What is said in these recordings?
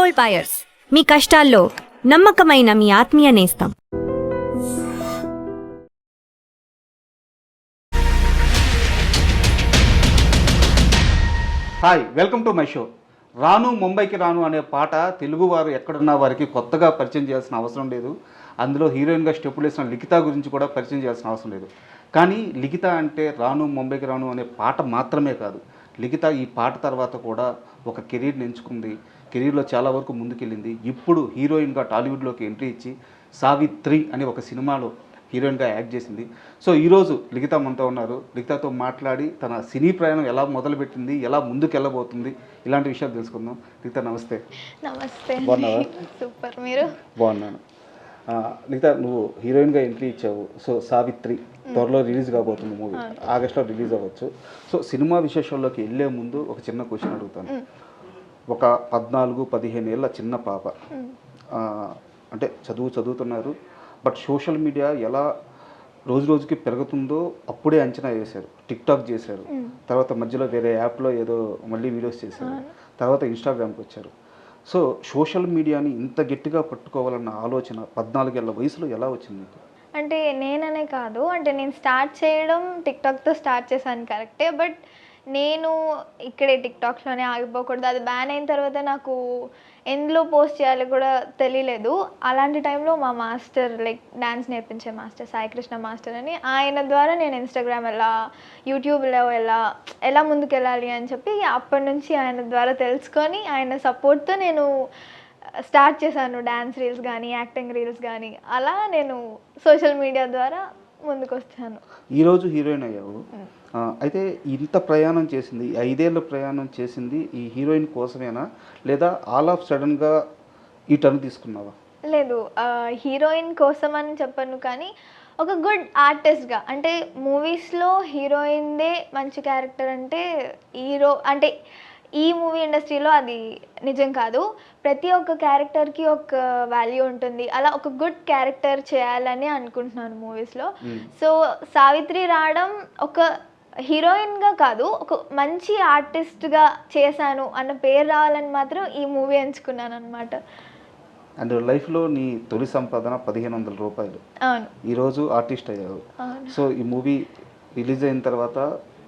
Gold buyers, మీ కష్టాల్లో నమ్మకమైన మీ ఆత్మీయ నేస్తం. Hi, welcome to my show. రాను ముంబైకి రాను అనే పాట తెలుగువారు ఎక్కడున్న వారికి కొత్తగా పరిచయం చేయాల్సిన అవసరం లేదు. అందులో హీరోయిన్గా స్టెప్పులు వేసిన లిఖిత గురించి కూడా పరిచయం చేయాల్సిన అవసరం లేదు. కానీ లిఖిత అంటే రాను ముంబైకి రాను అనే పాట మాత్రమే కాదు, లిఖిత ఈ పాట తర్వాత కూడా ఒక కెరీర్ని ఎంచుకుంది. కెరీర్లో చాలా వరకు ముందుకెళ్ళింది. ఇప్పుడు హీరోయిన్గా టాలీవుడ్లోకి ఎంట్రీ ఇచ్చి సావిత్రి అనే ఒక సినిమాలో హీరోయిన్గా యాక్ట్ చేసింది. సో ఈరోజు లిఖిత మనతో ఉన్నారు. లిఖితతో మాట్లాడి తన సినీ ప్రయాణం ఎలా మొదలుపెట్టింది, ఎలా ముందుకు వెళ్ళబోతుంది, ఇలాంటి విషయాలు తెలుసుకుందాం. లిఖిత నమస్తే. నమస్తే. బాగున్నావా? సూపర్. మీరు? బాగున్నాను. లిఖిత, నువ్వు హీరోయిన్గా ఎంట్రీ ఇచ్చావు. సో సావిత్రి త్వరలో రిలీజ్ కాబోతుంది మూవీ, ఆగస్ట్లో రిలీజ్ అవ్వచ్చు. సో సినిమా విశేషాల్లోకి వెళ్ళే ముందు ఒక చిన్న క్వశ్చన్ అడుగుతాను. ఒక 14-15 ఏళ్ళ చిన్న పాప, అంటే చదువుతున్నారు, బట్ సోషల్ మీడియా ఎలా రోజు రోజుకి పెరుగుతుందో అప్పుడే అంచనా వేశారు. టిక్టాక్ చేశారు, తర్వాత మధ్యలో వేరే యాప్లో ఏదో మళ్ళీ వీడియోస్ చేశారు, తర్వాత ఇన్స్టాగ్రామ్కి వచ్చారు. సో సోషల్ మీడియాని ఇంత గట్టిగా పట్టుకోవాలన్న ఆలోచన 14 ఏళ్ళ వయసులో ఎలా వచ్చింది మీకు? అంటే నేననే కాదు, అంటే నేను స్టార్ట్ చేయడం టిక్టాక్తో స్టార్ట్ చేశాను కరెక్టే, బట్ నేను ఇక్కడే టిక్టాక్లోనే ఆగిపోకూడదు. అది బ్యాన్ అయిన తర్వాత నాకు ఎందులో పోస్ట్ చేయాలో కూడా తెలియలేదు. అలాంటి టైంలో మా మాస్టర్, లైక్ డ్యాన్స్ నేర్పించే మాస్టర్ సాయికృష్ణ మాస్టర్ అని, ఆయన ద్వారా నేను ఇన్స్టాగ్రామ్ యూట్యూబ్లో ఎలా ముందుకెళ్ళాలి అని చెప్పి అప్పటి నుంచి ఆయన ద్వారా తెలుసుకొని ఆయన సపోర్ట్తో నేను స్టార్ట్ చేశాను డ్యాన్స్ రీల్స్ కానీ, యాక్టింగ్ రీల్స్ కానీ. అలా నేను సోషల్ మీడియా ద్వారా ముందుకు వచ్చాను. ఈరోజు హీరోయిన్ అయ్యావు. అయితే ఇంత ప్రయాణం చేసింది, 5 ఏళ్ళ ప్రయాణం చేసింది ఈ హీరోయిన్ కోసమేనా, లేదా ఆల్ ఆఫ్ సడన్గా ఈ టర్న్ తీసుకున్నావా? లేదు, హీరోయిన్ కోసం అని చెప్పను, కానీ ఒక గుడ్ ఆర్టిస్ట్గా, అంటే మూవీస్లో హీరోయిన్దే మంచి క్యారెక్టర్ అంటే అంటే ఈ మూవీ ఇండస్ట్రీలో అది నిజం కాదు. ప్రతి ఒక్క క్యారెక్టర్కి ఒక వాల్యూ ఉంటుంది. అలా ఒక గుడ్ క్యారెక్టర్ చేయాలని అనుకుంటున్నాను మూవీస్లో. సో సావిత్రి రావడం ఒక హీరోయిన్గా కాదు, ఒక మంచి ఆర్టిస్ట్గా చేశాను అన్న పేరు రావాలని మాత్రం ఈ మూవీ ఎంచుకున్నాను అనమాట. అండ్ లైఫ్లో నీ తొలి సంపాదన 1500 రూపాయలు. అవును. ఈరోజు ఆర్టిస్ట్ అయ్యావు. సో ఈ మూవీ రిలీజ్ అయిన తర్వాత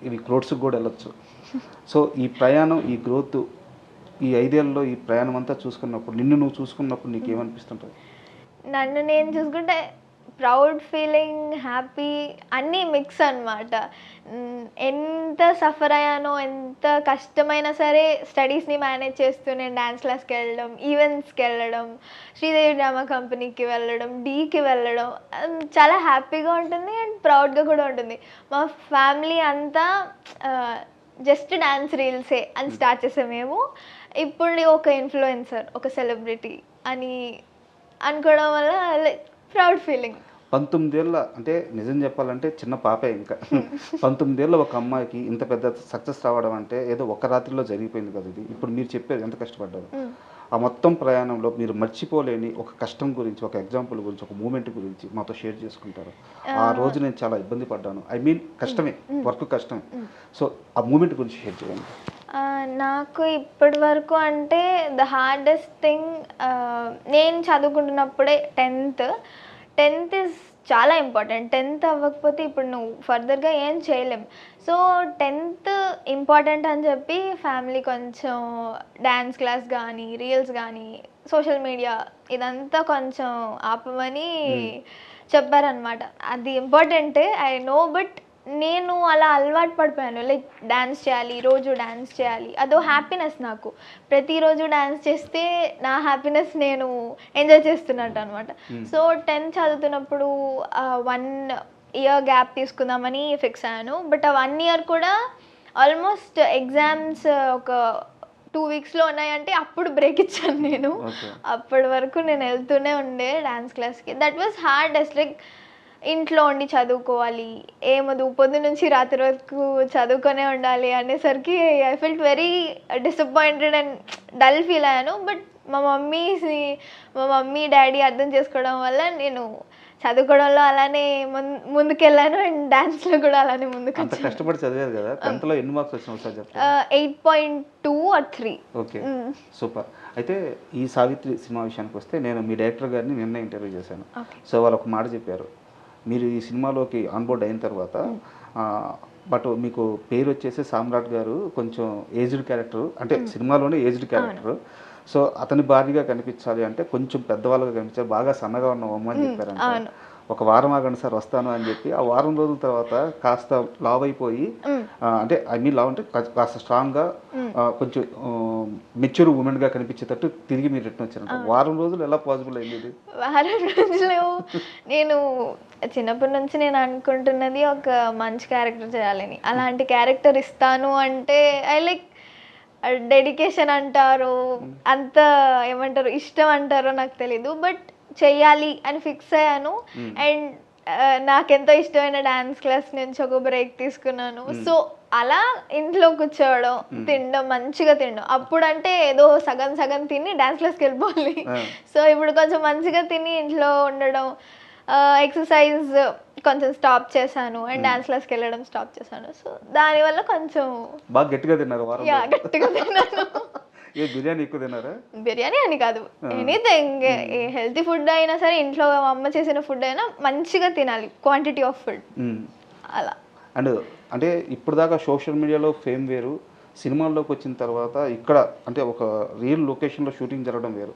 ఇవి క్రోడ్స్కి కూడా వెళ్ళొచ్చు. సో ఈ ప్రయాణం, ఈ గ్రోత్, ఈ 5 ఏళ్ళలో ఈ ప్రయాణం అంతా చూసుకున్నప్పుడు, నిన్ను నువ్వు చూసుకున్నప్పుడు నీకు ఏమనిపిస్తుంటుంది? నన్ను నేను చూసుకుంటే ప్రౌడ్ ఫీలింగ్, హ్యాపీ అన్నీ మిక్స్ అనమాట. ఎంత సఫర్ అయ్యానో, ఎంత కష్టమైనా సరే స్టడీస్ని మేనేజ్ చేస్తూ నేను డ్యాన్స్ క్లాస్కి వెళ్ళడం, ఈవెంట్స్కి వెళ్ళడం, శ్రీదేవి డ్రామా కంపెనీకి వెళ్ళడం, డీకి వెళ్ళడం చాలా హ్యాపీగా ఉంటుంది అండ్ ప్రౌడ్గా కూడా ఉంటుంది. మా ఫ్యామిలీ అంతా జస్ట్ డ్యాన్స్ రీల్సే అని స్టార్ట్ చేసాం మేము. ఇప్పుడు ఒక ఇన్ఫ్లుయెన్సర్, ఒక సెలబ్రిటీ అని అనుకోవడం వల్ల ప్రౌడ్ ఫీలింగ్. 19 ఏళ్ళ, అంటే నిజం చెప్పాలంటే చిన్న పాపే ఇంకా. 19 ఏళ్ళ ఒక అమ్మాయికి ఇంత పెద్ద సక్సెస్ రావడం అంటే ఏదో ఒక రాత్రిలో జరిగిపోయింది కదా ఇది. ఇప్పుడు మీరు చెప్పారు ఎంత కష్టపడ్డారు. ఆ మొత్తం ప్రయాణంలో మీరు మర్చిపోలేని ఒక కష్టం గురించి, ఒక ఎగ్జాంపుల్ గురించి, ఒక మూమెంట్ గురించి మాతో షేర్ చేసుకుంటారు. ఆ రోజు నేను చాలా ఇబ్బంది పడ్డాను, ఐ మీన్ కష్టమే, వర్క్ కష్టమే. సో ఆ మూమెంట్ గురించి షేర్ చేయండి. నాకు ఇప్పటి వరకు అంటే ద హార్డెస్ట్ థింగ్, నేను చదువుకుంటున్నప్పుడే 10th ఇస్ చాలా ఇంపార్టెంట్. 10th అవ్వకపోతే ఇప్పుడు నువ్వు ఫర్దర్గా ఏం చేయలేం. సో 10th ఇంపార్టెంట్ అని చెప్పి ఫ్యామిలీ కొంచెం డ్యాన్స్ క్లాస్ కానీ, రీల్స్ కానీ, సోషల్ మీడియా ఇదంతా కొంచెం ఆపమని చెప్పారనమాట. అది ఇంపార్టెంటే, ఐ నో, బట్ నేను అలా అలవాటు పడిపోయాను. లైక్ డాన్స్ చేయాలి, రోజు డాన్స్ చేయాలి, అదో హ్యాపీనెస్ నాకు. ప్రతిరోజు డాన్స్ చేస్తే నా హ్యాపీనెస్ నేను ఎంజాయ్ చేస్తున్నట్టు అనమాట. సో 10th చదువుతున్నప్పుడు 1 year గ్యాప్ తీసుకుందామని ఫిక్స్ అయ్యాను. బట్ ఆ 1 year కూడా ఆల్మోస్ట్ ఎగ్జామ్స్ ఒక 2 weeksలో ఉన్నాయంటే అప్పుడు బ్రేక్ ఇచ్చాను నేను. అప్పటి వరకు నేను వెళ్తూనే ఉండే డాన్స్ క్లాస్కి. That was hardest. లైక్ ఇంట్లో ఉండి చదువుకోవాలి, ఏమదు పొద్దు నుంచి రాత్రి వరకు చదువుకొనే ఉండాలి అనేసరికి I felt very disappointed and dull feel అయ్యాను. బట్ మా మమ్మీ డాడీ అర్థం చేసుకోవడం వల్ల నేను చదువుకోవడంలో అలానే ముందుకెళ్ళాను అండ్ డాన్స్లో కూడా అలానే ముందుకు. అంత కష్టపడి చదివారు కదా, 10th లో ఎన్ని మార్క్స్ వచ్చినాయి ఒకసారి చెప్పండి? 8.2 or 3. Okay, super. అయితే ఈ సావిత్రి సినిమా విషయానికి వస్తే నేను మీ డైరెక్టర్ గారిని నిన్న ఇంటర్వ్యూ చేశాను. సో వాళ్ళు ఒక మాట చెప్పారు, మీరు ఈ సినిమాలోకి ఆన్బోర్డ్ అయిన తర్వాత బట్ మీకు పేరు వచ్చేసి సామ్రాట్ గారు కొంచెం ఏజ్డ్ క్యారెక్టర్, అంటే సినిమాలోనే ఏజ్డ్ క్యారెక్టర్, సో అతని భార్యగా కనిపించాలి అంటే కొంచెం పెద్దవాళ్ళగా కనిపించాలి, బాగా సన్నగా ఉన్న అమ్మ అని చెప్పారంట. ఒక వారం ఆగండి సార్ వస్తాను అని చెప్పి ఆ వారం రోజుల తర్వాత కాస్త లావ్ అయిపోయి, అంటే ఐ మీన్ లావ్ అంటే కాస్త స్ట్రాంగ్గా కొంచెం మెచ్యూర్ ఉమెన్గా కనిపించేటట్టు తిరిగి మీరు రిటర్న్ వచ్చారంట. వారం రోజులు ఎలా పాసిబుల్ అయింది ఇది? వారం రోజులు నేను చిన్నప్పటి నుంచి నేను అనుకుంటున్నది ఒక మంచి క్యారెక్టర్ చేయాలని. అలాంటి క్యారెక్టర్ ఇస్తాను అంటే ఐ లైక్ డెడికేషన్ అంటారు, అంత ఏమంటారు ఇష్టం అంటారో నాకు తెలీదు, బట్ చెయ్యాలి అని ఫిక్స్ అయ్యాను. అండ్ నాకెంతో ఇష్టమైన డాన్స్ క్లాస్ నుంచి ఒక బ్రేక్ తీసుకున్నాను. సో అలా ఇంట్లో కూర్చోవడం, తినడం, మంచిగా తినడం. అప్పుడు అంటే ఏదో సగం సగం తిని డాన్స్ క్లాస్కి వెళ్ళిపోవాలి. సో ఇప్పుడు కొంచెం మంచిగా తిని ఇంట్లో ఉండడం, ఎక్సర్సైజ్ కొంచెం స్టాప్ చేశాను అండ్ డాన్స్ క్లాస్కి వెళ్ళడం స్టాప్ చేశాను. సో దానివల్ల కొంచెం బాగా గట్టిగా తిన్నారు. గట్టిగా తిన్నాను. బిర్యానీ ఎక్కువ తిన్నారా? బిర్యానీ అని కాదు, ఎనీథింగ్ హెల్తీ ఫుడ్ అయినా సరే, ఇంట్లో అమ్మ చేసిన ఫుడ్ అయినా మంచిగా తినాలి, క్వాంటిటీ ఆఫ్ ఫుడ్ అలా. అండ్ అంటే ఇప్పుడు దాకా సోషల్ మీడియాలో ఫేమ్ వేరు, సినిమాల్లోకి వచ్చిన తర్వాత ఇక్కడ అంటే ఒక రియల్ లొకేషన్లో షూటింగ్ జరగడం వేరు.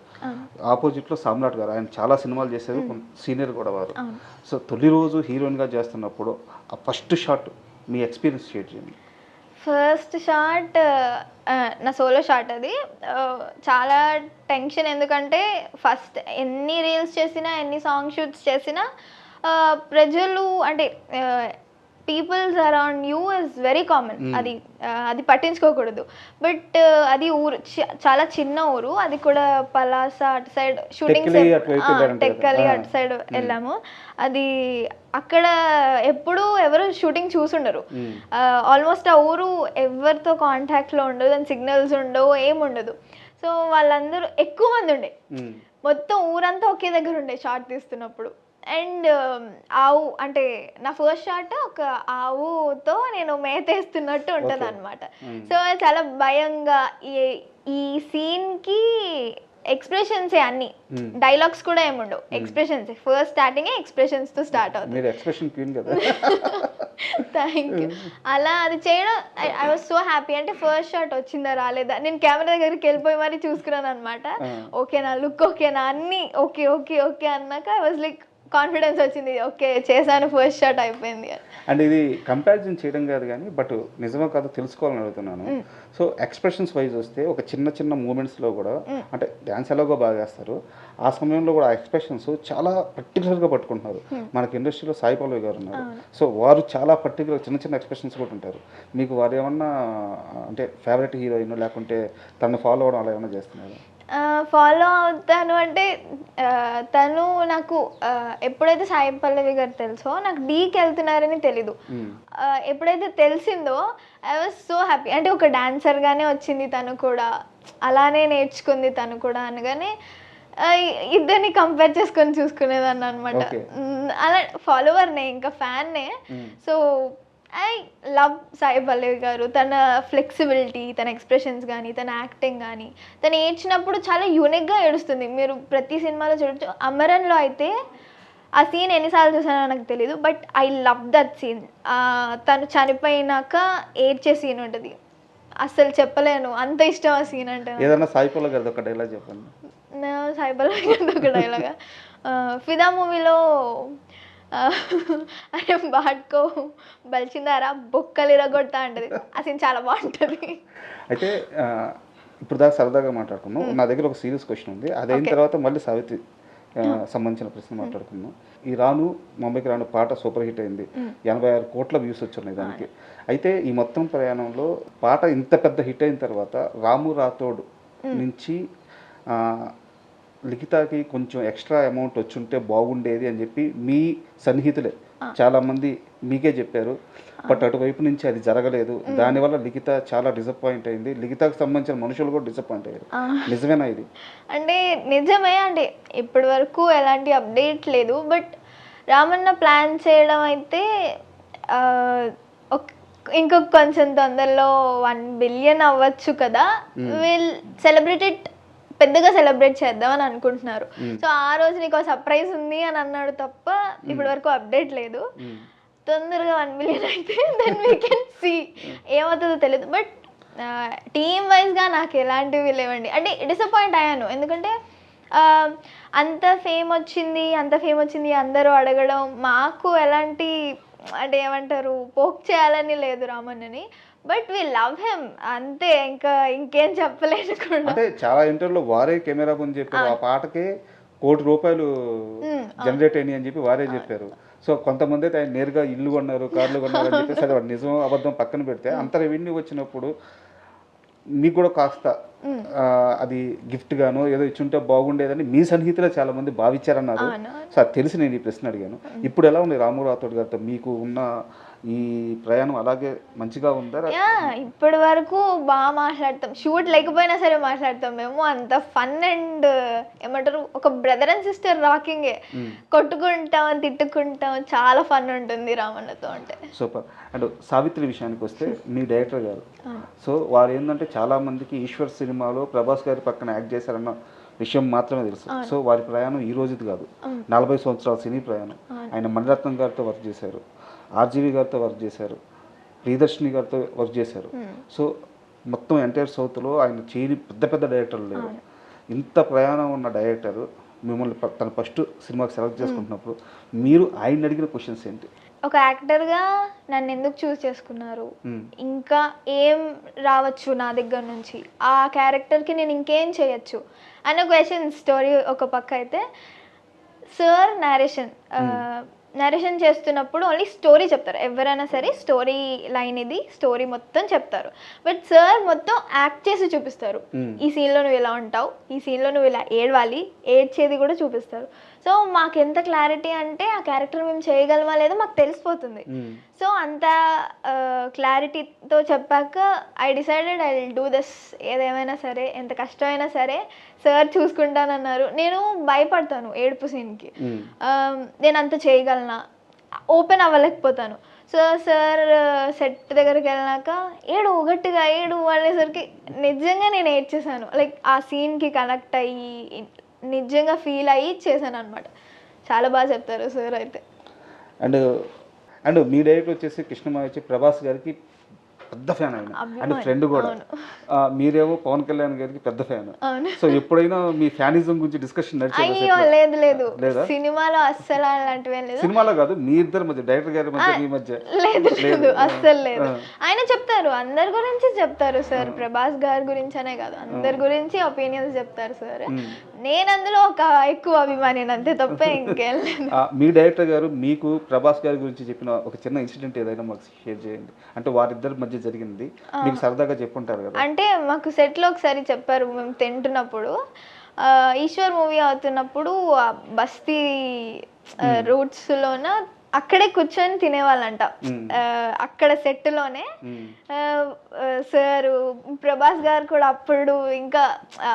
ఆపోజిట్లో సామ్రాట్ గారు, ఆయన చాలా సినిమాలు చేశారు, సీనియర్ కూడా వారు. సో తొలి రోజు హీరోయిన్గా చేస్తున్నప్పుడు ఆ ఫస్ట్ షాట్ మీ ఎక్స్పీరియన్స్ షేర్ చేయండి. ఫస్ట్ షాట్ నా సోలో షాట్ అది. చాలా టెన్షన్, ఎందుకంటే ఫస్ట్ ఎన్ని రీల్స్ చేసినా, ఎన్ని సాంగ్ షూట్స్ చేసినా ప్రజలు అంటే peoples around you is very common. అది పట్టించుకోకూడదు. బట్ అది ఊరు చాలా చిన్న ఊరు, అది కూడా పలాస అటు సైడ్ షూటింగ్, టెక్కలి అటు సైడ్ వెళ్ళాము. అది అక్కడ ఎప్పుడు ఎవరు షూటింగ్ చూసుండరు. ఆల్మోస్ట్ ఆ ఊరు ఎవరితో కాంటాక్ట్లో ఉండదు, దాని సిగ్నల్స్ ఉండవు, ఏముండదు. సో వాళ్ళందరూ ఎక్కువ మంది ఉండే, మొత్తం ఊరంతా ఒకే దగ్గర ఉండే షాట్ తీస్తున్నప్పుడు. అండ్ ఆవు అంటే నా ఫస్ట్ షాట్ ఒక ఆవుతో నేను మేతేస్తున్నట్టు ఉంటుంది అనమాట. సో చాలా భయంగా, ఈ సీన్కి ఎక్స్ప్రెషన్స్ అన్ని, డైలాగ్స్ కూడా ఏముండవు, ఎక్స్ప్రెషన్స్. ఫస్ట్ స్టార్టింగ్ ఎక్స్ప్రెషన్స్తో స్టార్ట్ అవుతుంది. Thank you. అలా అది చేయడం ఐ వాజ్ సో హ్యాపీ. అంటే ఫస్ట్ షాట్ వచ్చిందా రాలేదా, నేను కెమెరా దగ్గరికి వెళ్ళిపోయి మరీ చూసుకున్నాను అనమాట. ఓకేనా, లుక్ ఓకేనా, అన్నీ ఓకే ఓకే ఓకే అన్నాక ఐ వాజ్ లైక్ కాన్ఫిడెన్స్ వచ్చింది, ఓకే చేశాను, ఫస్ట్ షాట్ అయిపోయింది. అండ్ ఇది కంపారిజన్ చేయడం కాదు కానీ, బట్ నిజమో కాదో తెలుసుకోవాలని అడుగుతున్నాను. సో ఎక్స్ప్రెషన్స్ వైజ్ వస్తే ఒక చిన్న చిన్న మూమెంట్స్లో కూడా, అంటే డ్యాన్స్ ఎలాగో బాగా వేస్తారు, ఆ సమయంలో కూడా ఆ ఎక్స్ప్రెషన్స్ చాలా పర్టికులర్గా పట్టుకుంటున్నారు. మనకి ఇండస్ట్రీలో సాయి పల్లవి గారు ఉన్నారు, సో వారు చాలా పర్టికులర్ చిన్న చిన్న ఎక్స్ప్రెషన్స్ కూడా ఉంటారు. మీకు వారు ఏమన్నా అంటే ఫేవరెట్ హీరోయిన్, లేకుంటే తను ఫాలో అవ్వడం అలా ఏమైనా చేస్తున్నారు? ఫాలో అవుతాను అంటే తను నాకు ఎప్పుడైతే సాయి పల్లవి గారు తెలుసో, నాకు డీకి వెళ్తున్నారని తెలీదు. ఎప్పుడైతే తెలిసిందో ఐ వాజ్ సో హ్యాపీ. అంటే ఒక డాన్సర్గానే వచ్చింది తను కూడా, అలానే నేర్చుకుంది తను కూడా అనగానే ఇద్దరిని కంపేర్ చేసుకొని చూసుకునేదాన్ని అనమాట. అలా ఫాలోవర్నే, ఇంకా ఫ్యాన్నే. So I love Sai Pallavi గారు. తన ఫ్లెక్సిబిలిటీ, తన ఎక్స్ప్రెషన్స్ కానీ, తన యాక్టింగ్ కానీ, తను ఏడ్చినప్పుడు చాలా యూనిక్గా ఏడుస్తుంది. మీరు ప్రతి సినిమాలో చూడొచ్చు. అమరన్లో అయితే ఆ సీన్ ఎన్నిసార్లు చూసానో నాకు తెలీదు, but I love that scene. తను చనిపోయినాక ఏడ్చే సీన్ ఉంటుంది, అస్సలు చెప్పలేను, అంత ఇష్టం ఆ సీన్ అంటే. ఏదైనా సాయి పల్లవి గారిది ఒక డైలాగ్ చెప్పండి. సాయి పల్లవి గారిది ఒక డైలాగా, ఫిదా మూవీలో అరే బాట్కో బలిచిందారా బొక్కలు ఇరగొడతా అంటది, ఆ సీన్ చాలా బాగుంటుంది. అయితే ఇప్పుడు దాకా సరదాగా మాట్లాడుకున్నాం, నా దగ్గర ఒక సీరియస్ క్వశ్చన్ ఉంది, అది అయిన తర్వాత మళ్ళీ సావిత్రి సంబంధించిన ప్రశ్న మాట్లాడుకున్నాం. ఈ రాను ముంబైకి రాను పాట సూపర్ హిట్ అయింది, 86 కోట్ల వ్యూస్ వచ్చున్నాయి దానికి. అయితే ఈ మొత్తం ప్రయాణంలో పాట ఇంత పెద్ద హిట్ అయిన తర్వాత రాము రాథోడ్ నుంచి లిఖితాకి కొంచెం ఎక్స్ట్రా అమౌంట్ వచ్చుంటే బాగుండేది అని చెప్పి మీ సన్నిహితులే చాలామంది మీకే చెప్పారు, బట్ అటువైపు నుంచి అది జరగలేదు. దానివల్ల లిఖిత చాలా డిసప్పాయింట్ అయింది, లిఖితకు సంబంధించిన మనుషులు కూడా డిసప్పాయింట్ అయ్యారు. నిజమేనా ఇది? అంటే నిజమే, అంటే ఇప్పటి వరకు ఎలాంటి అప్డేట్ లేదు. బట్ రామన్న ప్లాన్ చేయడం అయితే ఇంకొక కొంచెం తొందరలో 1 బిలియన్ అవ్వచ్చు కదా, విల్ సెలబ్రేట్ ఇట్ పెద్దగా సెలబ్రేట్ చేద్దాం అని అనుకుంటున్నారు. సో ఆ రోజు నీకు సర్ప్రైజ్ ఉంది అని అన్నాడు తప్ప ఇప్పటి వరకు అప్డేట్ లేదు. తొందరగా 1 million అయితే దెన్ వీ కెన్ సీ ఏమవుతుందో తెలియదు. బట్ టీమ్ వైజ్గా నాకు ఎలాంటివి లేవండి. అంటే డిసప్పాయింట్ అయ్యాను, ఎందుకంటే అంత ఫేమ్ వచ్చింది అందరూ అడగడం, మాకు ఎలాంటి అంటే ఏమంటారు పోక్ చేయాలని లేదు రామన్నని. బట్ వీ లవ్ హిమ్ అంతే, ఇంకేం చెప్పలేదు కూడా. అంటే చాలా ఇంటర్వ్యూలో వారే కెమెరా ముందు చెప్పారు, ఆ పాటకే ₹1 కోటి జనరేట్ అయినాయి అని చెప్పి వారే చెప్పారు. సో కొంతమంది అయితే ఆయన నేరుగా ఇల్లు కొన్నారు, కార్లు కొన్నారు అని చెప్పేసి అది నిజం అబద్ధం పక్కన పెడితే అంత రెవెన్యూ వచ్చినప్పుడు మీకు కూడా కాస్త అది గిఫ్ట్ గాను ఏదో ఇచ్చుంటే బాగుండేదని మీ సన్నిహితులు చాలా మంది భావించారన్నారు. సో అది తెలిసి నేను ఈ ప్రశ్న అడిగాను. ఇప్పుడు ఎలా ఉంది రాము రాథోడ్ గారితో మీకు ఉన్న ఈ ప్రయాణం అలాగే మంచిగా ఉందా? ఇప్పటి వరకు బాగా మాట్లాడతాం, షూట్ లేకపోయినా సరే మాట్లాడతాం మేము. అంత ఫన్ అండ్ ఏమంటారు ఒక బ్రదర్ అండ్ సిస్టర్ రాకింగే, కొట్టుకుంటాం తిట్టుకుంటాం, చాలా ఫన్ ఉంటుంది రామన్నతో అంటే. సూపర్. అండ్ సావిత్రి విషయానికి వస్తే మీ డైరెక్టర్ గారు, సో వారు ఏంటంటే చాలా మందికి ఈశ్వర్ సినిమాలో ప్రభాస్ గారి పక్కన యాక్ట్ చేశారన్న విషయం మాత్రమే తెలుసు. సో వారి ప్రయాణం ఈ రోజుది కాదు, 40 సంవత్సరాల సినీ ప్రయాణం. ఆయన మణిరత్నం గారితో వర్క్ చేశారు, ఆర్జీవి గారితో వర్క్ చేశారు, ప్రియదర్శిని గారితో వర్క్ చేశారు. సో మొత్తం ఎంటైర్ సౌత్లో ఆయన చేయని పెద్ద డైరెక్టర్లు లేరు. ఇంత ప్రయాణం ఉన్న డైరెక్టర్ మిమ్మల్ని తన ఫస్ట్ సినిమాకి సెలెక్ట్ చేసుకుంటున్నప్పుడు మీరు ఆయన అడిగిన క్వశ్చన్స్ ఏంటి? ఒక యాక్టర్గా నన్ను ఎందుకు చూస్ చేసుకున్నారు, ఇంకా ఏం రావచ్చు నా దగ్గర నుంచి, ఆ క్యారెక్టర్కి నేను ఇంకేం చేయొచ్చు అన్న క్వశ్చన్. స్టోరీ ఒక పక్క అయితే, సార్ నరేషన్ చేస్తున్నప్పుడు ఓన్లీ స్టోరీ చెప్తారు, ఎవరైనా సరే స్టోరీ లైన్ ఇది, స్టోరీ మొత్తం చెప్తారు. బట్ సార్ మొత్తం యాక్ట్ చేసి చూపిస్తారు. ఈ సీన్లో నువ్వు ఇలా ఉంటావు, ఈ సీన్లో నువ్వు ఇలా ఏడవాలి, ఏడ్చేది కూడా చూపిస్తారు. సో మాకు ఎంత క్లారిటీ అంటే ఆ క్యారెక్టర్ మేము చేయగలమా లేదో మాకు తెలిసిపోతుంది. సో అంత క్లారిటీతో చెప్పాక I decided I will do this. ఏదేమైనా సరే, ఎంత కష్టమైనా సరే సార్ చూసుకుంటానన్నారు. నేను భయపడతాను ఏడుపు సీన్కి, నేను అంత చేయగలనా, ఓపెన్ అవ్వలేకపోతాను. సో సార్ సెట్ దగ్గరికి వెళ్ళినాక గట్టిగా ఏడు అనేసరికి నిజంగా నేను ఏడ్చేసాను. లైక్ ఆ సీన్కి కనెక్ట్ అయ్యి నిజంగా ఫీల్ అయ్యి చేశాను అనమాట. చాలా బాగా చెప్తారు సార్ అయితే. అండ్ మీ డైరెక్టర్ వచ్చేసి కృష్ణమాచారి ప్రభాస్ గారికి పెద్ద ఫ్యాన్ ఆయన, అండ్ ఫ్రెండ్ కూడా. మీరేమో పవన్ కళ్యాణ్ గారికి పెద్ద ఫ్యాన్. సో ఎప్పుడైనా మీ ఫ్యానిజం గురించి డిస్కషన్ లేదు సినిమాలో అస్సలు అలాంటివి లేదు. సినిమాలో కాదు, మీ ఇద్దరి మధ్య, డైరెక్టర్ గారి మధ్య, మీ మధ్య లేదు అస్సలు లేదు. ఆయన చెప్తారు, అందరి గురించి చెప్తారు సార్, ప్రభాస్ గారి గురించి అనే కాదు అందరి గురించి ఒపీనియన్స్ చెప్తారు సార్. నేను అందులో ఒక ఎక్కువ అభిమాని అంతే తప్ప ఇంకేం లేదు. మీ డైరెక్టర్ గారు మీకు ప్రభాస్ గారి గురించి చెప్పిన ఒక చిన్న ఇన్సిడెంట్ ఏదైనా మాకు షేర్ చేయండి. అంటే వారిద్దరి మధ్య జరిగింది మీకు సరదాగా చెప్పుంటారు కదా. అంటే మాకు సెట్లో ఒకసారి చెప్పారు, మేము తింటున్నప్పుడు ఈశ్వర్ మూవీ అవుతున్నప్పుడు బస్తీ రూట్స్లోన అక్కడే కూర్చొని తినేవాళ్ళంట. అక్కడ సెట్లోనే సార్ ప్రభాస్ గారు కూడా అప్పుడు ఇంకా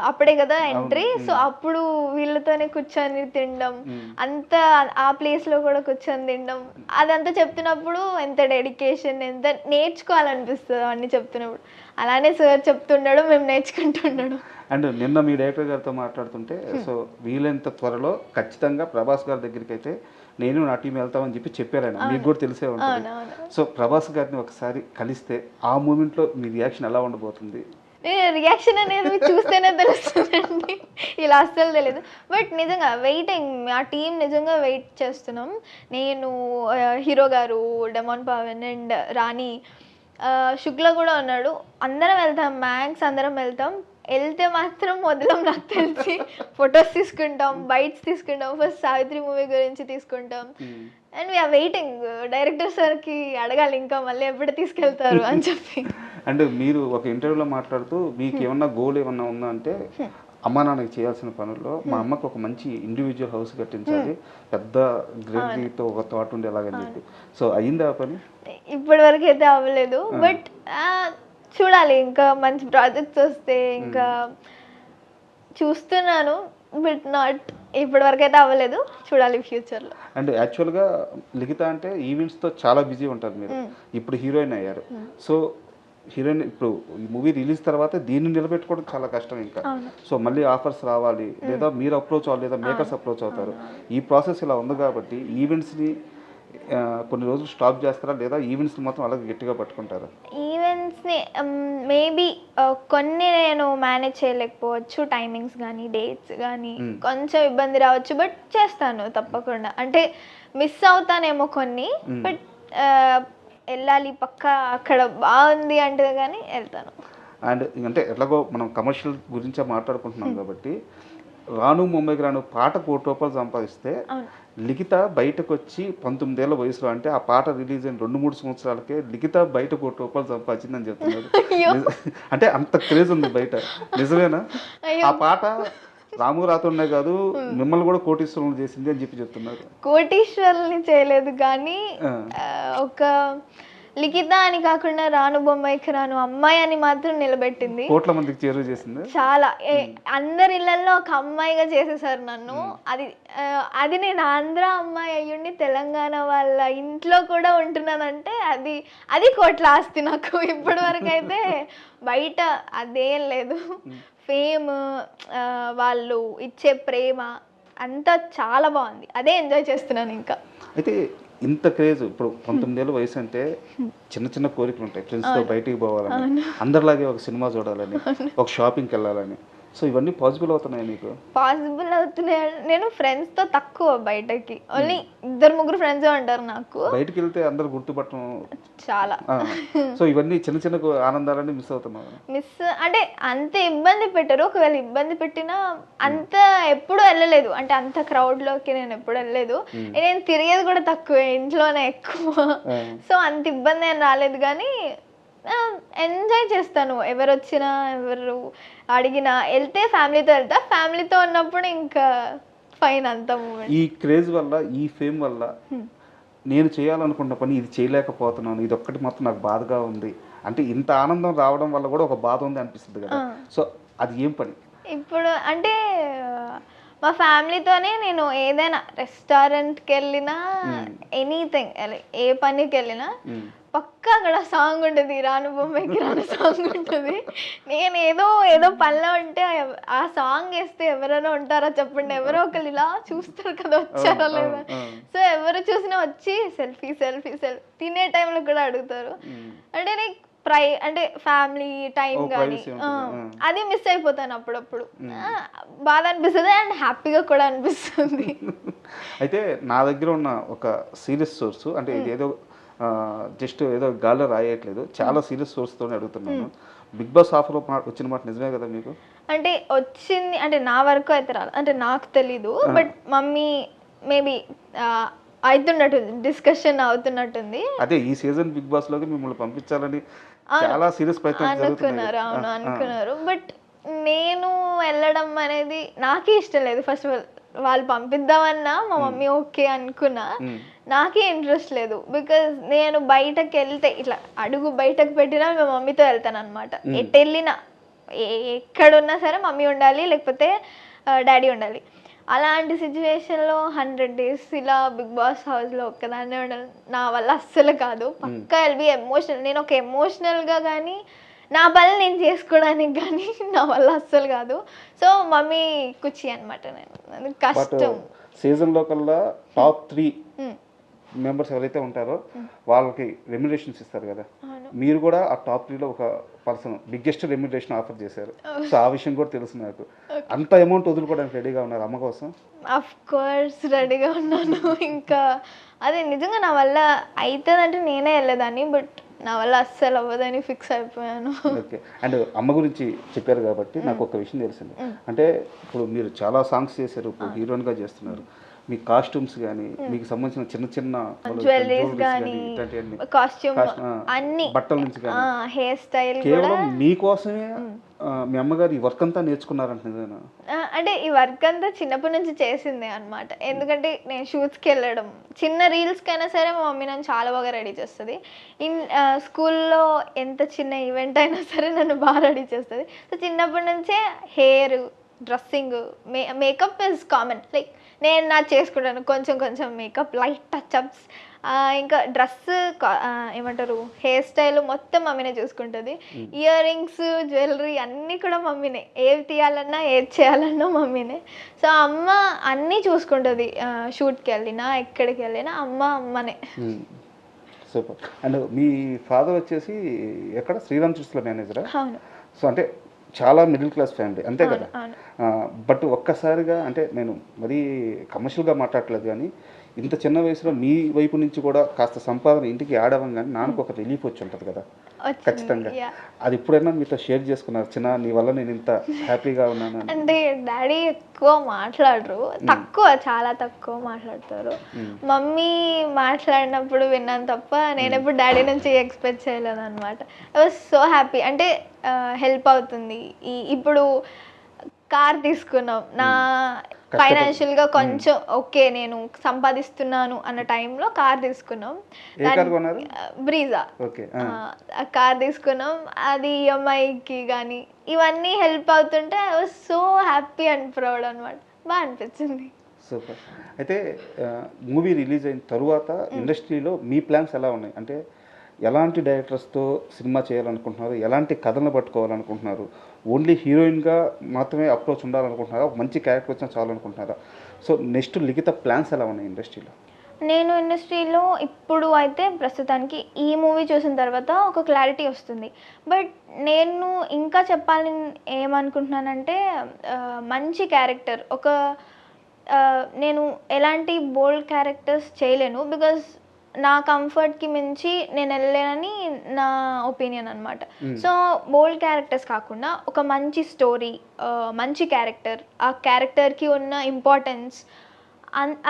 అప్పుడే కదా ఎంట్రీ, సో అప్పుడు వీళ్ళతోనే కూర్చొని తినడం, అంతా ఆ ప్లేస్లో కూడా కూర్చొని తినడం, అదంతా చెప్తున్నప్పుడు ఎంత డెడికేషన్, ఎంత నేర్చుకోవాలనిపిస్తుంది అవన్నీ చెప్తున్నప్పుడు. అలానే సార్ చెప్తుండడు, మేము నేర్చుకుంటుండడు. అండ్ నిన్న మీ డైరెక్టర్ గారితో మాట్లాడుతుంటే, సో వీలైనంత త్వరలో ఖచ్చితంగా ప్రభాస్ గారి దగ్గరికి అయితే నేను నా టీం వెళ్తామని చెప్పారు ఆయన. మీకు కూడా తెలిసే ఉంటుంది. సో ప్రభాస్ గారిని ఒకసారి కలిస్తే ఆ మూమెంట్లో మీ రియాక్షన్ ఎలా ఉండబోతుంది? రియాక్షన్ అనేది చూస్తేనే తెలుస్తుందండి, ఇలా అస్సలు తెలియదు. బట్ నిజంగా వెయిటింగ్, ఆ టీం నిజంగా వెయిట్ చేస్తున్నాం. నేను, హీరో గారు, డెమాన్ పవన్ అండ్ రాణి, శుక్ల కూడా ఉన్నాడు. అందరం వెళ్తాం, మ్యాక్స్ అందరం వెళ్తే మాత్రం మొదలం నాకు తెలిసి ఫొటోస్ తీసుకుంటాం, బైట్స్ తీసుకుంటాం, ఫస్ట్ సావిత్రి మూవీ గురించి తీసుకుంటాం. అండ్ వీఆర్ వెయిటింగ్, డైరెక్టర్ సార్కి అడగాలి ఇంకా మళ్ళీ ఎప్పుడు తీసుకెళ్తారు అని చెప్పి. అండ్ మీరు ఒక ఇంటర్వ్యూలో మాట్లాడుతూ మీకు ఏమన్నా గోల్ ఏమన్నా ఉందా అంటే, అమ్మ నాన్నకి చేయాల్సిన పనుల్లో మా అమ్మకు ఒక మంచి ఇండివిజువల్ హౌస్ కట్టించాలి, పెద్ద గ్రీనరీతో ఒక థాట్ ఉండేలాగని చెప్పి. సో అయ్యిందా ఆ పని? ఇప్పటి వరకు అయితే అవ్వలేదు, బట్ చూడాలి, ఇంకా మంచి ప్రాజెక్ట్స్ వస్తే ఇంకా చూస్తున్నాను. బట్ నాట్ ఇప్పటి వరకు అయితే అవ్వలేదు, చూడాలి ఫ్యూచర్లో. అండ్ యాక్చువల్గా లిఖిత అంటే ఈవెంట్స్తో చాలా బిజీ ఉంటారు మీరు, ఇప్పుడు హీరోయిన్ అయ్యారు. సో హీరోయిన్ ఇప్పుడు ఈ మూవీ రిలీజ్ తర్వాత దీన్ని నిలబెట్టుకోవడం చాలా కష్టం ఇంకా. సో మళ్ళీ ఆఫర్స్ రావాలి, లేదా మీరు అప్రోచ్ అవ్వాలి, లేదా మేకర్స్ అప్రోచ్ అవుతారు. ఈ ప్రాసెస్ ఇలా ఉంది కాబట్టి ఈవెంట్స్ని కొన్ని రోజులు స్టాప్ చేస్తారా, లేదా ఈవెంట్స్ని మాత్రం అలాగే గట్టిగా పట్టుకుంటారా? ఈవెంట్స్ని మేబీ కొన్ని నేను మేనేజ్ చేయలేకపోవచ్చు, టైమింగ్స్ కానీ డేట్స్ కానీ కొంచెం ఇబ్బంది రావచ్చు, బట్ చేస్తాను తప్పకుండా. అంటే మిస్ అవుతానేమో కొన్ని, బట్ వెళ్ళాలి పక్కా, అక్కడ బాగుంది అంటే కానీ వెళ్తాను. అండ్ అంటే ఎట్లాగో మనం కమర్షియల్ గురించే మాట్లాడుకుంటున్నాం కాబట్టి, రాను ముంబైకి రాను పాట ₹1 సంపాదిస్తే లిఖిత బయటకు వచ్చి 19 ఏళ్ల వయసులో, అంటే ఆ పాట రిలీజ్ అయిన 2-3 సంవత్సరాలకే లిఖిత బయట ₹1 సంపాదించిందని చెప్తున్నారు. అంటే అంత క్రేజ్ ఉంది బయట, నిజమేనా? ఆ పాట రాము రాతోనే కాదు, మిమ్మల్ని కూడా కోటీశ్వరులు చేసింది అని చెప్తున్నారు. కోటీశ్వరుల్ని చేయలేదు కానీ ఒక లిఖిత అని కాకుండా రాను బొమ్మాయికి రాను అమ్మాయి అని మాత్రం నిలబెట్టింది. కోట్ల మందికి చేరువ చేసింది. చాలా అందరి ఇళ్లలో ఒక అమ్మాయిగా చేసేసారు నన్ను. అది నేను ఆంధ్ర అమ్మాయి అయ్యుండి తెలంగాణ వాళ్ళ ఇంట్లో కూడా ఉంటున్నానంటే అది కోట్ల ఆస్తి నాకు. ఇప్పటి వరకు అయితే బయట అదేం లేదు. ఫేమ్, వాళ్ళు ఇచ్చే ప్రేమ అంతా చాలా బాగుంది, అదే ఎంజాయ్ చేస్తున్నాను ఇంకా. అయితే ఇంత క్రేజ్, ఇప్పుడు 19 ఏళ్ళ వయసు అంటే చిన్న చిన్న కోరికలు ఉంటాయి, ఫ్రెండ్స్తో బయటికి పోవాలని, అందరిలాగే ఒక సినిమా చూడాలని, ఒక షాపింగ్కి వెళ్ళాలని. సో ఇవన్నీ పాసిబుల్ అవుతున్నాయి నీకు? పాసిబుల్ అవుతున్నాయి. నేను ఫ్రెండ్స్తో తక్కువ బయటకి, ఓన్లీ 2-3 ఫ్రెండ్స్ ఉంటారు నాకు. బయటకు వెళ్తే అందరు గుర్తుపట్టడం చాలా. సో ఇవన్నీ చిన్న చిన్న ఆనందాలన్నీ మిస్ అవుతున్నావు? మిస్ అంటే అంత ఇబ్బంది పెట్టరు, ఒకవేళ ఇబ్బంది పెట్టినా అంత ఎప్పుడు వెళ్ళలేదు. అంటే అంత క్రౌడ్లోకి నేను ఎప్పుడు వెళ్ళలేదు. నేను తిరిగేది కూడా తక్కువే, ఇంట్లోనే ఎక్కువ. సో అంత ఇబ్బంది ఏం రాలేదు, కానీ ఎంజాయ్ చేస్తాను. ఎవరు వచ్చినా ఎవరు అడిగినా, వెళ్తే ఫ్యామిలీతో వెళ్తా. ఫ్యామిలీతో ఉన్నప్పుడు ఇంకా ఫైన్ అంత మూమెంట్. ఈ క్రేజ్ వల్ల, ఈ ఫేమ్ వల్ల నేను చేయాలనుకున్న పని ఇది చేయలేకపోతున్నాను, ఇది ఒక్కటి మాత్రం నాకు బాధగా ఉంది అంటే, ఇంత ఆనందం రావడం వల్ల కూడా ఒక బాధ ఉంది అనిపిస్తుంది కదా. సో అది ఏం పని? ఇప్పుడు అంటే మా ఫ్యామిలీతోనే నేను ఏదైనా రెస్టారెంట్కి వెళ్ళినా, ఎనీథింగ్ ఏ పనికి వెళ్ళినా పక్కా అక్కడ సాంగ్ ఉంటుంది, రాను బొమ్మాయికి రాను సాంగ్ ఉంటుంది. నేను ఏదో పనిలో ఉంటే ఆ సాంగ్ వేస్తే ఎవరైనా ఉంటారా చెప్పండి, ఎవరో ఒకరు ఇలా చూస్తారు కదా వచ్చారా లేదా. సో ఎవరు చూసినా వచ్చి సెల్ఫీ సెల్ఫీ సెల్ఫీ, తినే టైంలో కూడా అడుగుతారు. అంటే నీకు అంటే ఫ్యామిలీ టైం కానీ అది మిస్ అయిపోతాను అప్పుడప్పుడు. బాధ అనిపిస్తుంది అండ్ హ్యాపీగా కూడా అనిపిస్తుంది. అయితే నా దగ్గర ఉన్న ఒక సీరియస్ సోర్స్, అంటే ఇదేదో జస్ట్ ఏదో గాల్లో రాయట్లేదు, చాలా సీరియస్ సోర్స్తో అడుగుతున్నాను. బిగ్ బాస్ ఆఫర్ వచ్చిన మాట నిజమే కదా మీకు? అంటే వచ్చింది అంటే నా వరకు అయితే రాలేదు, అంటే నాకు తెలీదు. బట్ మమ్మీ మేబీ అవుతున్నట్టుంది, డిస్కషన్ అవుతున్నట్టుంది. అదే ఈ సీజన్ బిగ్ బాస్ లోకి మిమ్మల్ని పంపించాలని చాలా సీరియస్ ప్రయత్నం అనుకున్నారు. అవును అనుకున్నారు, బట్ నేను వెళ్ళడం అనేది నాకే ఇష్టం లేదు. ఫస్ట్ ఆఫ్ ఆల్ వాళ్ళు పంపిద్దామన్నా మా మమ్మీ ఓకే అనుకున్నా, నాకే ఇంట్రెస్ట్ లేదు. బికాజ్ నేను బయటకు వెళ్తే ఇట్లా అడుగు బయటకు పెట్టినా మా మమ్మీతో వెళ్తాను అనమాట. ఎటు వెళ్ళినా ఎక్కడున్నా సరే మమ్మీ ఉండాలి, లేకపోతే డాడీ ఉండాలి. అలాంటి సిచ్యువేషన్లో 100 days ఇలా బిగ్ బాస్ హౌస్లో ఒక్కదాన్నే ఉండాలి, నా వల్ల అస్సలు కాదు. పక్కా విల్ బి ఎమోషనల్. నేను ఒక ఎమోషనల్గా కానీ నా పని నేను చేసుకోవడానికి కానీ నా వల్ల అస్సలు కాదు. సో మమ్మీ కుచ్చి అనమాట. నేను కష్టం. సీజన్లో కల్లా టాప్ 3 మెంబర్స్ ఎవరైతే ఉంటారో వాళ్ళకి రెమ్యునరేషన్స్ ఇస్తారు కదా, మీరు కూడా ఆ టాప్ 3లో ఒక పర్సన్ బిగ్గెస్ట్ రెమ్యునరేషన్ ఆఫర్ చేశారు. సో ఆ విషయం కూడా తెలుసు నాకు. అంత అమౌంట్ వదులుకోవడానికి రెడీగా ఉన్నారు అమ్మ కోసం? అఫ్ కోర్స్ రెడీగా ఉన్నాను. ఇంకా అదే నిజంగా నా వల్ల అవుతుందంటే నేనే వెళ్ళేదాన్ని, బట్ నా వల్ల అస్సలు అవ్వదని ఫిక్స్ అయిపోయాను. ఓకే. అండ్ అమ్మ గురించి చెప్పారు కాబట్టి నాకు ఒక విషయం తెలిసింది. అంటే ఇప్పుడు మీరు చాలా సాంగ్స్ చేశారు, ఇప్పుడు హీరోయిన్గా చేస్తున్నారు. మీ కాస్ట్యూమ్స్ కానీ, మీకు సంబంధించిన చిన్న చిన్న జ్యువెలరీస్ కానీ, కాస్ట్యూమ్ అన్ని, బట్టల నుంచి కానీ, హెయిర్ స్టైల్ కేవలం మీకోసమే మీ అమ్మగారు ఈ వర్క్ అంతా నేర్చుకున్నారంట నిజమేనా? అంటే ఈ వర్క్ అంతా చిన్నప్పటి నుంచి చేసిందే అనమాట. ఎందుకంటే నేను షూట్స్కి వెళ్ళడం, చిన్న రీల్స్కి అయినా సరే మా మమ్మీ నన్ను చాలా బాగా రెడీ చేస్తుంది. స్కూల్లో ఎంత చిన్న ఈవెంట్ అయినా సరే నన్ను బాగా రెడీ చేస్తుంది. సో చిన్నప్పటి నుంచే hair, dressing, makeup is common. Like నేను చేసుకుంటాను కొంచెం కొంచెం మేకప్, లైట్ టచ్అప్స్, ఇంకా డ్రెస్ ఏమంటారు హెయిర్ స్టైల్ మొత్తం మమ్మీనే చూసుకుంటుంది. ఇయర్ రింగ్స్ జ్యువెలరీ అన్నీ కూడా మమ్మీనే, ఏవి తీయాలన్నా ఏది చేయాలన్నా మమ్మీనే. సో అమ్మ అన్నీ చూసుకుంటుంది. షూట్కి వెళ్ళినా ఎక్కడికి వెళ్ళినా అమ్మనే. సూపర్. అండ్ మీ ఫాదర్ వచ్చేసి ఎక్కడ శ్రీరామ్ చిట్స్లో మేనేజరా? అవును. సో అంటే చాలా మిడిల్ క్లాస్ ఫ్యామిలీ అంతే కదా. బట్ ఒక్కసారిగా అంటే నేను మరీ కమర్షియల్గా మాట్లాడట్లేదు, కానీ ఇంత చిన్న వయసులో మీ వైపు నుంచి కూడా కాస్త సంపాదన ఇంటికి యాడ్ అవ్వగానే నాన్నకు ఒక రిలీఫ్ వచ్చి ఉంటుంది కదా ఖచ్చితంగా. అది ఎప్పుడైనా మీతో షేర్ చేసుకున్నారు, చిన్న నీ వల్ల నేను ఇంత హ్యాపీగా ఉన్నాను అంటే? డాడీ ఎక్కువ మాట్లాడరు, తక్కువ, చాలా తక్కువ మాట్లాడతారు. మమ్మీ మాట్లాడినప్పుడు విన్నాను తప్ప నేను ఎప్పుడు డాడీ నుంచి ఎక్స్పెక్ట్ చేయలేదు అనమాట. I was so happy. అంటే హెల్ప్ అవుతుంది. ఇప్పుడు కార్ తీసుకున్నాం, నా ఫైనాన్షియల్గా కొంచెం ఓకే నేను సంపాదిస్తున్నాను అన్న టైంలో కార్ తీసుకున్నాం, బ్రీజా. కార్ తీసుకున్నాం, అది ఈఎంఐకి కానీ ఇవన్నీ హెల్ప్ అవుతుంటే I was so happy and proud అనమాట. బాగా అనిపించింది. సూపర్. అయితే మూవీ రిలీజ్ అయిన తరువాత ఇండస్ట్రీలో మీ ప్లాన్స్ ఎలా ఉన్నాయి? అంటే ఎలాంటి డైరెక్టర్స్తో సినిమా చేయాలనుకుంటున్నారు, ఎలాంటి కథలను పట్టుకోవాలనుకుంటున్నారు? ఓన్లీ హీరోయిన్గా మాత్రమే అప్రోచ్ ఉండాలనుకుంటున్నారా, మంచి క్యారెక్టర్ వచ్చినా చాలనుకుంటున్నారా? సో నెక్స్ట్ లిఖిత ప్లాన్స్ ఎలా ఉన్నాయి ఇండస్ట్రీలో? నేను ఇండస్ట్రీలో ఇప్పుడు అయితే ప్రస్తుతానికి ఈ మూవీ చూసిన తర్వాత ఒక క్లారిటీ వస్తుంది. బట్ నేను ఇంకా చెప్పాలని ఏమనుకుంటున్నానంటే మంచి క్యారెక్టర్, ఒక నేను ఎలాంటి బోల్డ్ క్యారెక్టర్స్ చేయలేను, బికాజ్ నా కంఫర్ట్కి మించి నేను వెళ్ళలేనని నా ఒపీనియన్ అనమాట. సో బోల్డ్ క్యారెక్టర్స్ కాకుండా ఒక మంచి స్టోరీ, మంచి క్యారెక్టర్, ఆ క్యారెక్టర్కి ఉన్న ఇంపార్టెన్స్,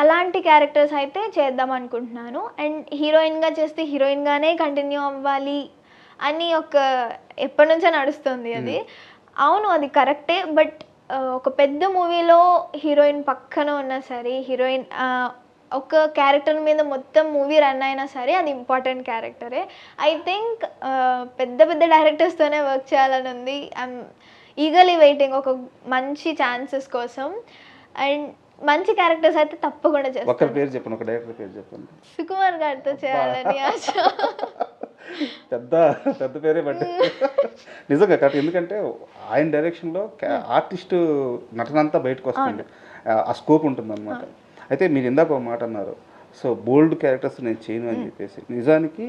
అలాంటి క్యారెక్టర్స్ అయితే చేద్దాం అనుకుంటున్నాను. అండ్ హీరోయిన్గా చేస్తే హీరోయిన్గానే కంటిన్యూ అవ్వాలి అని ఎప్పటి నుంచో నడుస్తుంది అది. అవును, అది కరెక్టే. బట్ ఒక పెద్ద మూవీలో హీరోయిన్ పక్కన ఉన్నా సరే, హీరోయిన్ ఒక క్యారెక్టర్ మీద మొత్తం మూవీ రన్ అయినా సరే అది ఇంపార్టెంట్ క్యారెక్టరే. ఐ థింక్ పెద్ద పెద్ద డైరెక్టర్స్తోనే వర్క్ చేయాలని ఉంది. ఐఎమ్ ఈగర్లీ వెయిటింగ్ ఒక మంచి ఛాన్సెస్ కోసం. అండ్ మంచి క్యారెక్టర్స్ అయితే తప్పకుండా చేస్తాను. ఒక పేరు చెప్పండి, ఒక డైరెక్టర్ పేరు చెప్పండి. సుకుమార్ గారితో చేయాలని ఆశ. పెద్ద పేరే బట్ నిజంగా కరెక్ట్. ఎందుకంటే ఆయన డైరెక్షన్లో ఆర్టిస్టు నటనంతా బయటకు వస్తుంది, ఆ స్కోప్ ఉంటుంది అన్నమాట. అయితే మీరు ఇందాక ఒక మాట అన్నారు, సో బోల్డ్ క్యారెక్టర్స్ నేను చేయను అని చెప్పేసి. నిజానికి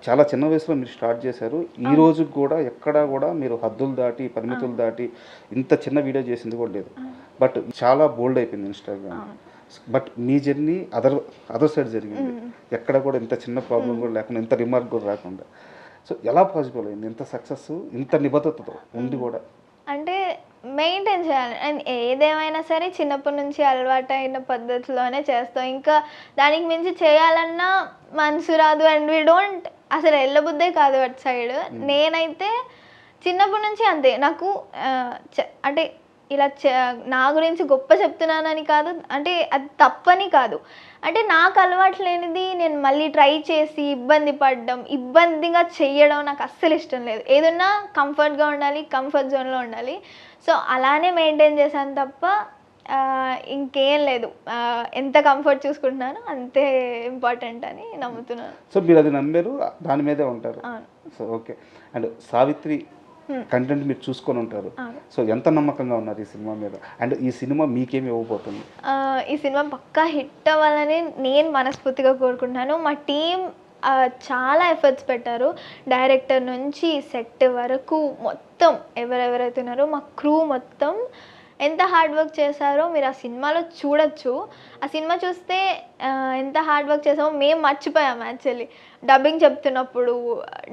చాలా చిన్న వయసులో మీరు స్టార్ట్ చేశారు. ఈ రోజు కూడా ఎక్కడా కూడా మీరు హద్దులు దాటి పరిమితులు దాటి ఇంత చిన్న వీడియో చేసింది కూడా లేదు. బట్ చాలా బోల్డ్ అయిపోయింది Instagram. But me journey other side జరిగింది, ఎక్కడ కూడా ఇంత చిన్న ప్రాబ్లం కూడా లేకుండా, ఇంత రిమార్క్ కూడా రాకుండా. సో ఎలా పాసిబుల్ అయింది ఇంత సక్సెస్, ఇంత నిబద్ధతతో ఉండి కూడా? అంటే మెయింటైన్ చేయాలి. అండ్ ఏదేమైనా సరే చిన్నప్పటి నుంచి అలవాటైన పద్ధతిలోనే చేస్తాం. ఇంకా దానికి మించి చేయాలన్నా మనసు రాదు. అండ్ వీ డోంట్ అసలు వెళ్ళబుద్దే కాదు అటు సైడ్. నేనైతే చిన్నప్పటి నుంచి అంతే. నాకు అంటే ఇలా నా గురించి గొప్ప చెప్తున్నానని కాదు, అంటే అది తప్పని కాదు, అంటే నాకు అలవాటు లేనిది నేను మళ్ళీ ట్రై చేసి ఇబ్బంది పడడం, ఇబ్బందిగా చెయ్యడం నాకు అస్సలు ఇష్టం లేదు. ఏదన్నా కంఫర్ట్గా ఉండాలి, కంఫర్ట్ జోన్లో ఉండాలి. సో అలానే మెయింటైన్ చేశాను తప్ప ఇంకేం లేదు. ఎంత కంఫర్ట్ చూసుకుంటున్నానో అంతే ఇంపార్టెంట్ అని నమ్ముతున్నాను. సో మీరు అది నమ్మారు, దాని మీదే ఉంటారు. So okay. And Savitri content మీరు చూసుకొని ఉంటారు. సో ఎంత నమ్మకంగా ఉన్నారు ఈ సినిమా మీద? అండ్ ఈ సినిమా మీకేమి ఇవ్వబోతుంది? ఈ సినిమా పక్కా హిట్ అవ్వాలని నేను మనస్ఫూర్తిగా కోరుకుంటున్నాను. మా టీం చాలా ఎఫర్ట్స్ పెట్టారు. డైరెక్టర్ నుంచి సెట్ వరకు మొత్తం ఎవరెవరైతే ఉన్నారో మా క్రూ మొత్తం ఎంత హార్డ్ వర్క్ చేశారో మీరు ఆ సినిమాలో చూడొచ్చు. ఆ సినిమా చూస్తే ఎంత హార్డ్ వర్క్ చేసామో మేము మర్చిపోయాము. యాక్చువల్లీ డబ్బింగ్ చెప్తున్నప్పుడు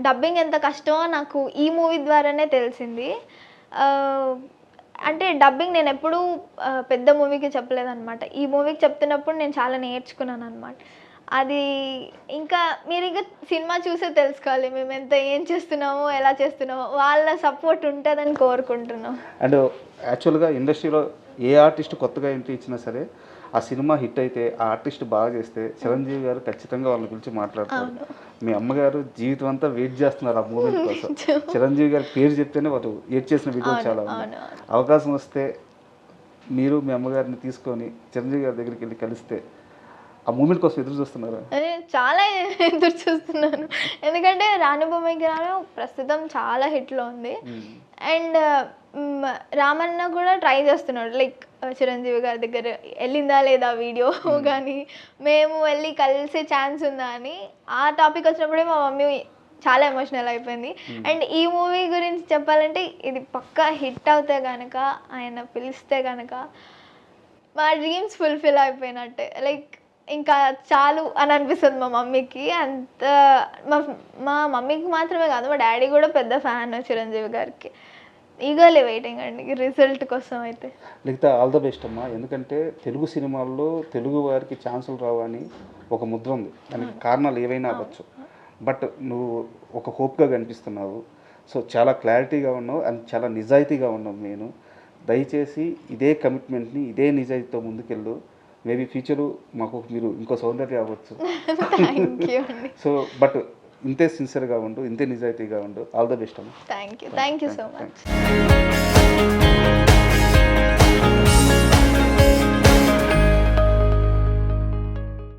డబ్బింగ్ ఎంత కష్టమో నాకు ఈ మూవీ ద్వారానే తెలిసింది. అంటే డబ్బింగ్ నేను ఎప్పుడూ పెద్ద మూవీకి చెప్పలేదన్నమాట. ఈ మూవీకి చెప్తున్నప్పుడు నేను చాలా నేర్చుకున్నాను అనమాట. అది ఇంకా మీరు ఇంకా సినిమా చూసే తెలుసుకోవాలి మేము ఎంత ఏం చేస్తున్నామో, ఎలా చేస్తున్నామో. వాళ్ళ సపోర్ట్ ఉంటుందని కోరుకుంటున్నాం. అండ్ యాక్చువల్గా ఇండస్ట్రీలో ఏ ఆర్టిస్ట్ కొత్తగా ఎంట్రీ ఇచ్చినా సరే ఆ సినిమా హిట్ అయితే, ఆ ఆర్టిస్ట్ బాగా చేస్తే చిరంజీవి గారు ఖచ్చితంగా వాళ్ళని పిలిచి మాట్లాడతారు. మీ అమ్మగారు జీవితం అంతా వెయిట్ చేస్తున్నారు ఆ మూమెంట్ కోసం. చిరంజీవి గారి పేరు చెప్తేనే వాళ్ళు వెయిట్ చేసిన వీడియో చాలా ఉంది. అవకాశం వస్తే మీరు మీ అమ్మగారిని తీసుకొని చిరంజీవి గారి దగ్గరికి వెళ్ళి కలిస్తే ఆ మూమెంట్ కోసం ఎదురు చూస్తున్నారు? అదే చాలా ఎదురు చూస్తున్నాను, ఎందుకంటే రాను బొమ్మకి రాను ప్రస్తుతం చాలా హిట్లో ఉంది. అండ్ రామన్న కూడా ట్రై చేస్తున్నాడు, లైక్ చిరంజీవి గారి దగ్గర వెళ్ళిందా లేదా వీడియో కానీ మేము వెళ్ళి కలిసే ఛాన్స్ ఉందా అని. ఆ టాపిక్ వచ్చినప్పుడే మా మమ్మీ చాలా ఎమోషనల్ అయిపోయింది. అండ్ ఈ మూవీ గురించి చెప్పాలంటే ఇది పక్కా హిట్ అవుతే కనుక, ఆయన పిలిస్తే కనుక మా డ్రీమ్స్ ఫుల్ఫిల్ అయిపోయినట్టే. లైక్ ఇంకా చాలు అని అనిపిస్తుంది మా మమ్మీకి. అంత మా మమ్మీకి మాత్రమే కాదు, మా డాడీ కూడా పెద్ద ఫ్యాన్ చిరంజీవి గారికి. ఈగర్లీ వెయిటింగ్ అండి రిజల్ట్ కోసం అయితే. లిఖిత, ఆల్ ద బెస్ట్ అమ్మా. ఎందుకంటే తెలుగు సినిమాల్లో తెలుగు వారికి ఛాన్సులు రావని ఒక ముద్ర ఉంది. దానికి కారణాలు ఏవైనా అవ్వచ్చు, బట్ నువ్వు ఒక హోప్గా కనిపిస్తున్నావు. సో చాలా క్లారిటీగా ఉన్నావు అండ్ చాలా నిజాయితీగా ఉన్నావు. నేను దయచేసి ఇదే కమిట్మెంట్ని ఇదే నిజాయితీతో ముందుకెళ్ళు. మేబీ ఫ్యూచరు మాకు మీరు ఇంకో సౌందర్య అవ్వచ్చు. సో బట్ ఇంతే సిన్సియర్గా ఉండు, ఇంతే నిజాయితీగా ఉండు. ఆల్ ద బెస్ట్ అమ్మా. Thank you so much.